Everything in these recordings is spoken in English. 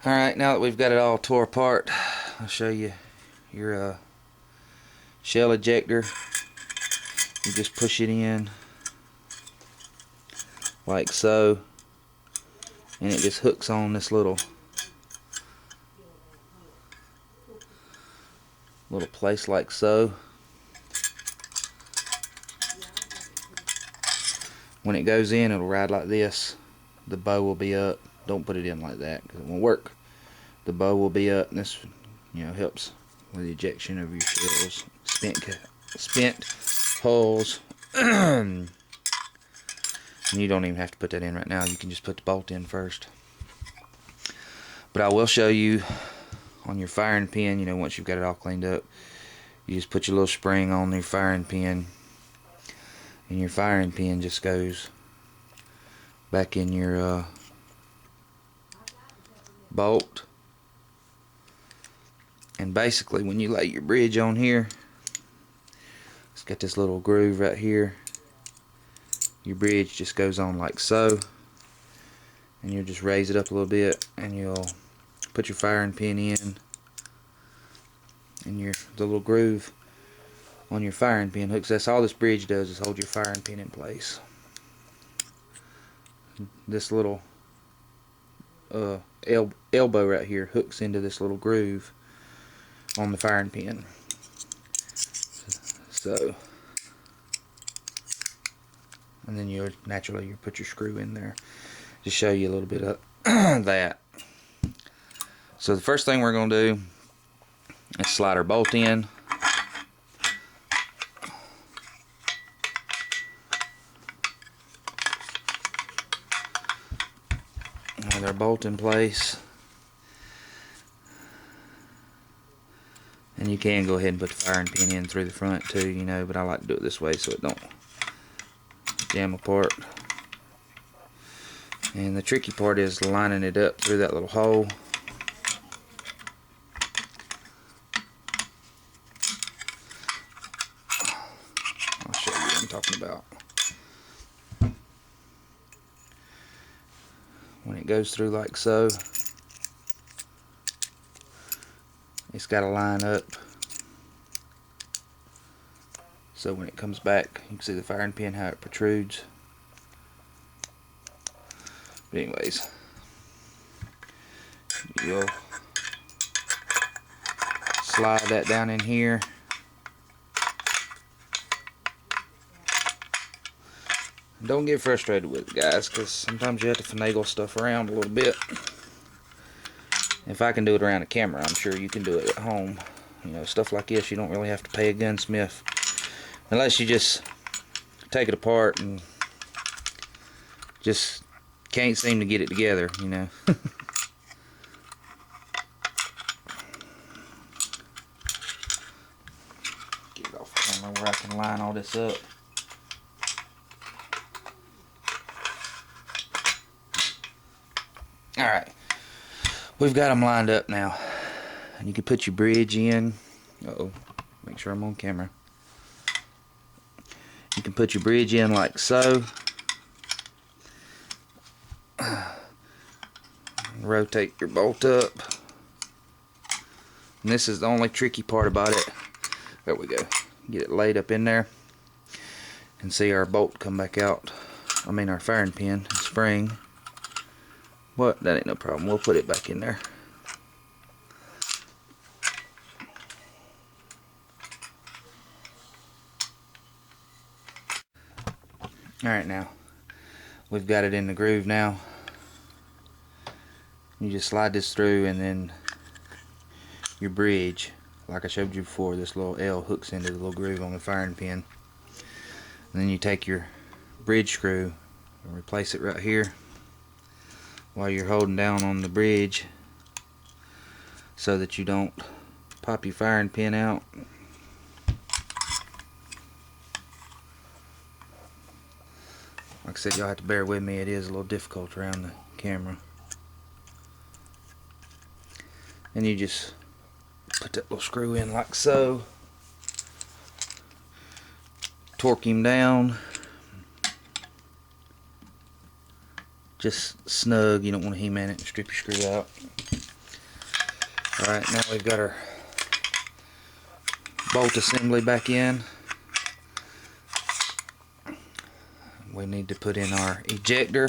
Alright, now that we've got it all tore apart, I'll show you your shell ejector. You just push it in like so, and it just hooks on this little place like so. When it goes in, it'll ride like this. The bow will be up. Don't put it in like that because it won't work. The bow will be up, and this, helps with the ejection of your shells, spent hulls. And you don't even have to put that in right now. You can just put the bolt in first. But I will show you on your firing pin. Once you've got it all cleaned up, you just put your little spring on your firing pin, and your firing pin just goes back in your bolt. And basically, when you lay your bridge on here, it's got this little groove right here. Your bridge just goes on like so, and you'll just raise it up a little bit, and you'll put your firing pin in, and the little groove on your firing pin hooks. That's all this bridge does, is hold your firing pin in place. This little elbow right here hooks into this little groove on the firing pin. So, and then you put your screw in there. Just show you a little bit of that. So the first thing we're going to do is slide our bolt in. With our bolt in place. And you can go ahead and put the firing pin in through the front too, but I like to do it this way so it don't jam apart. And the tricky part is lining it up through that little hole. I'll show you what I'm talking about. When it goes through like so, it's got to line up so when it comes back, you can see the firing pin, how it protrudes. But anyways, you'll slide that down in here. Don't get frustrated with it, guys, because sometimes you have to finagle stuff around a little bit. If I can do it around a camera, I'm sure you can do it at home. Stuff like this, you don't really have to pay a gunsmith. Unless you just take it apart and just can't seem to get it together, Get it off camera where I can line all this up. Alright. We've got them lined up now, and you can put your bridge in. Make sure I'm on camera. You can put your bridge in like so. Rotate your bolt up. And this is the only tricky part about it. There we go. Get it laid up in there. And see our bolt come back out. Our firing pin and spring. But that ain't no problem. We'll put it back in there. Alright, now we've got it in the groove now. You just slide this through, and then your bridge, like I showed you before, this little L hooks into the little groove on the firing pin. And then you take your bridge screw and replace it right here while you're holding down on the bridge so that you don't pop your firing pin out. Like I said, y'all have to bear with me. It is a little difficult around the camera. And you just put that little screw in like so. Torque him down. Just snug. You don't want to he-man it and strip your screw out. Alright, now we've got our bolt assembly back in. We need to put in our ejector.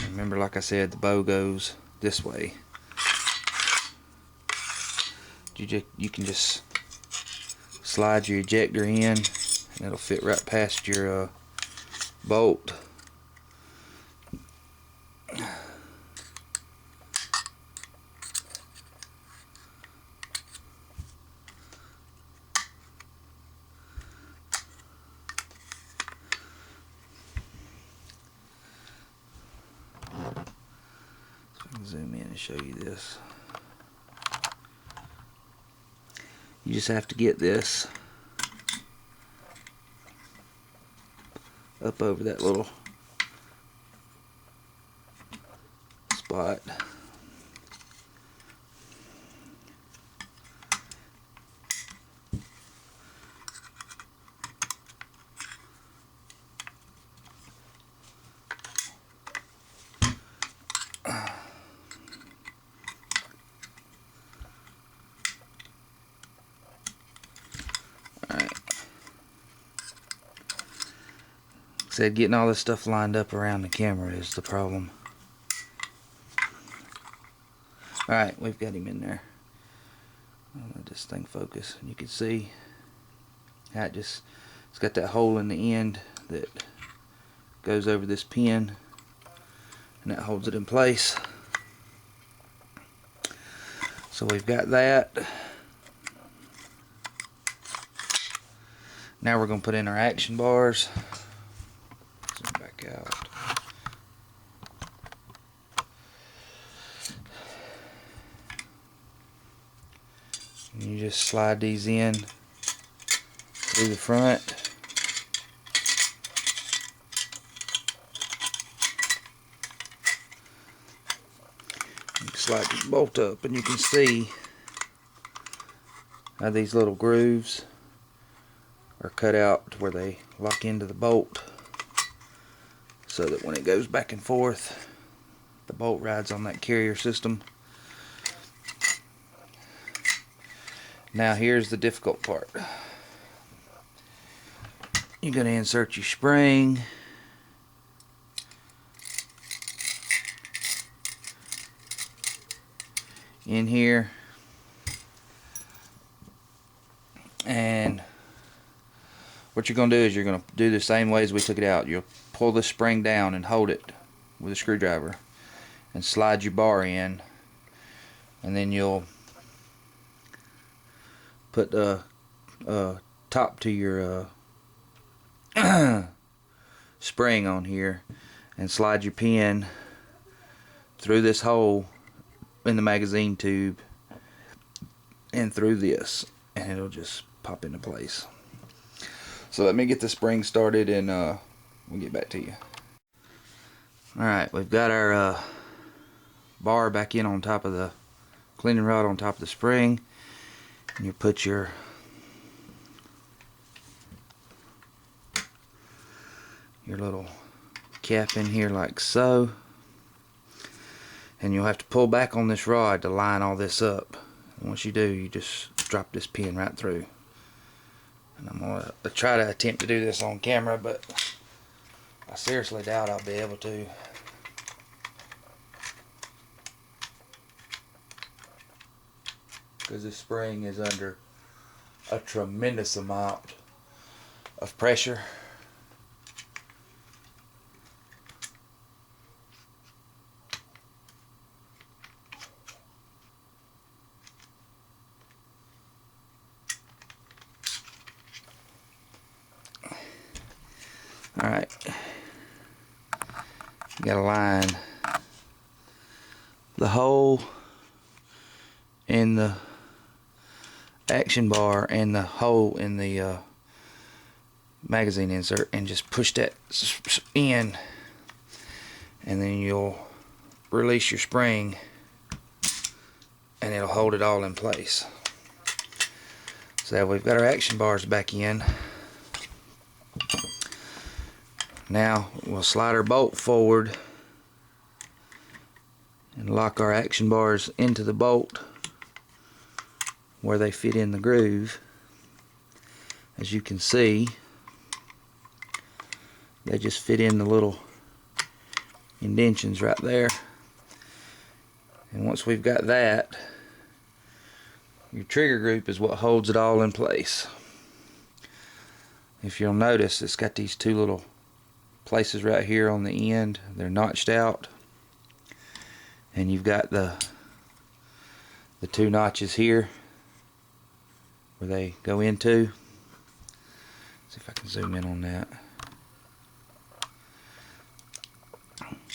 Remember, like I said, the bow goes this way. You can just slide your ejector in and it'll fit right past your bolt. Zoom in and show you this. You just have to get this up over that little spot. Said getting all this stuff lined up around the camera is the problem. Alright, we've got him in there. I'll let this thing focus. And you can see how it's got that hole in the end that goes over this pin, and that holds it in place. So we've got that. Now we're going to put in our action bars. Out. And you just slide these in through the front. You slide this bolt up and you can see how these little grooves are cut out to where they lock into the bolt, so that when it goes back and forth, the bolt rides on that carrier system. Now here's the difficult part. You're going to insert your spring. In here. And what you're going to do is you're going to do the same way as we took it out. You'll pull the spring down and hold it with a screwdriver and slide your bar in, and then you'll put the top to your spring on here and slide your pin through this hole in the magazine tube and through this, and it'll just pop into place. So let me get the spring started and we'll get back to you. Alright, we've got our bar back in on top of the cleaning rod, on top of the spring. And you put your little cap in here like so. And you'll have to pull back on this rod to line all this up. And once you do, you just drop this pin right through. And I'm going to try to attempt to do this on camera, but I seriously doubt I'll be able to. Because this spring is under a tremendous amount of pressure. Alright, you gotta line the hole in the action bar and the hole in the magazine insert, and just push that in, and then you'll release your spring and it'll hold it all in place. So we've got our action bars back in. Now we'll slide our bolt forward and lock our action bars into the bolt where they fit in the groove. As you can see, they just fit in the little indentions right there. And once we've got that, your trigger group is what holds it all in place. If you'll notice, it's got these two little places right here on the end. They're notched out, and you've got the two notches here where they go into. Let's see if I can zoom in on that.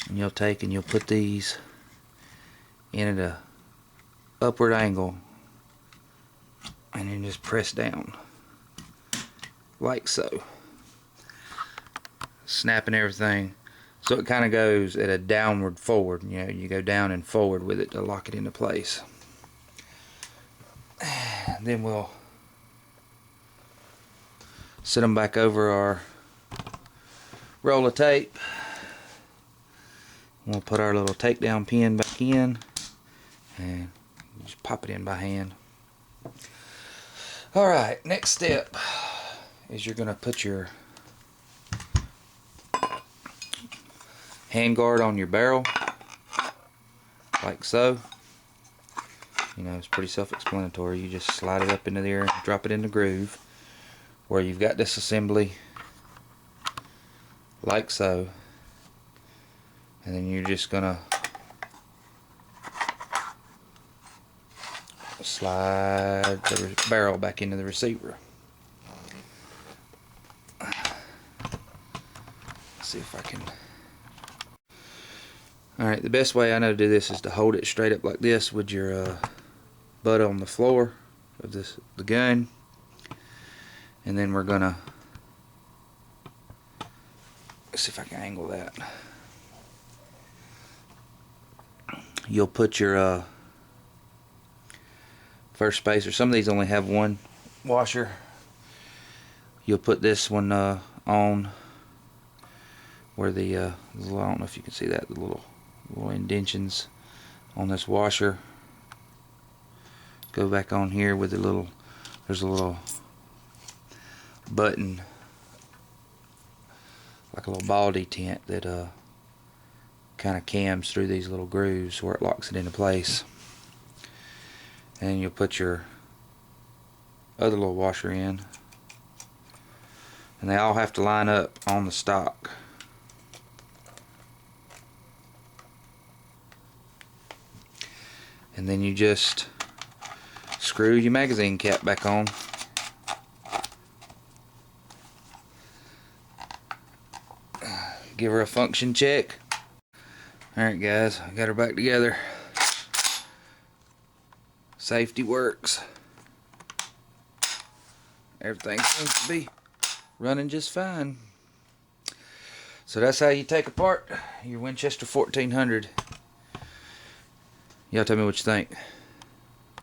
And you'll take and you'll put these in at a upward angle, and then just press down like so, snapping everything so it kind of goes at a downward forward. You know, you go down and forward with it to lock it into place. And then we'll set them back over our roll of tape. We'll put our little takedown pin back in and just pop it in by hand. Alright, next step is you're going to put your hand guard on your barrel like so. You know, it's pretty self-explanatory. You just slide it up into there and drop it in the groove where you've got this assembly like so. And then you're just gonna slide the barrel back into the receiver. Let's see if I can. Alright, the best way I know to do this is to hold it straight up like this with your butt on the floor of the gun. And then we're gonna, let's see if I can angle that. You'll put your first spacer. Some of these only have one washer. You'll put this one on where the I don't know if you can see that, the little indentions on this washer. Go back on here with the little, there's a little button, like a little ball detent that kind of cams through these little grooves where it locks it into place. And you'll put your other little washer in, and they all have to line up on the stock. And then you just screw your magazine cap back on. Give her a function check. Alright guys, I got her back together. Safety works. Everything seems to be running just fine. So that's how you take apart your Winchester 1400. Y'all tell me what you think.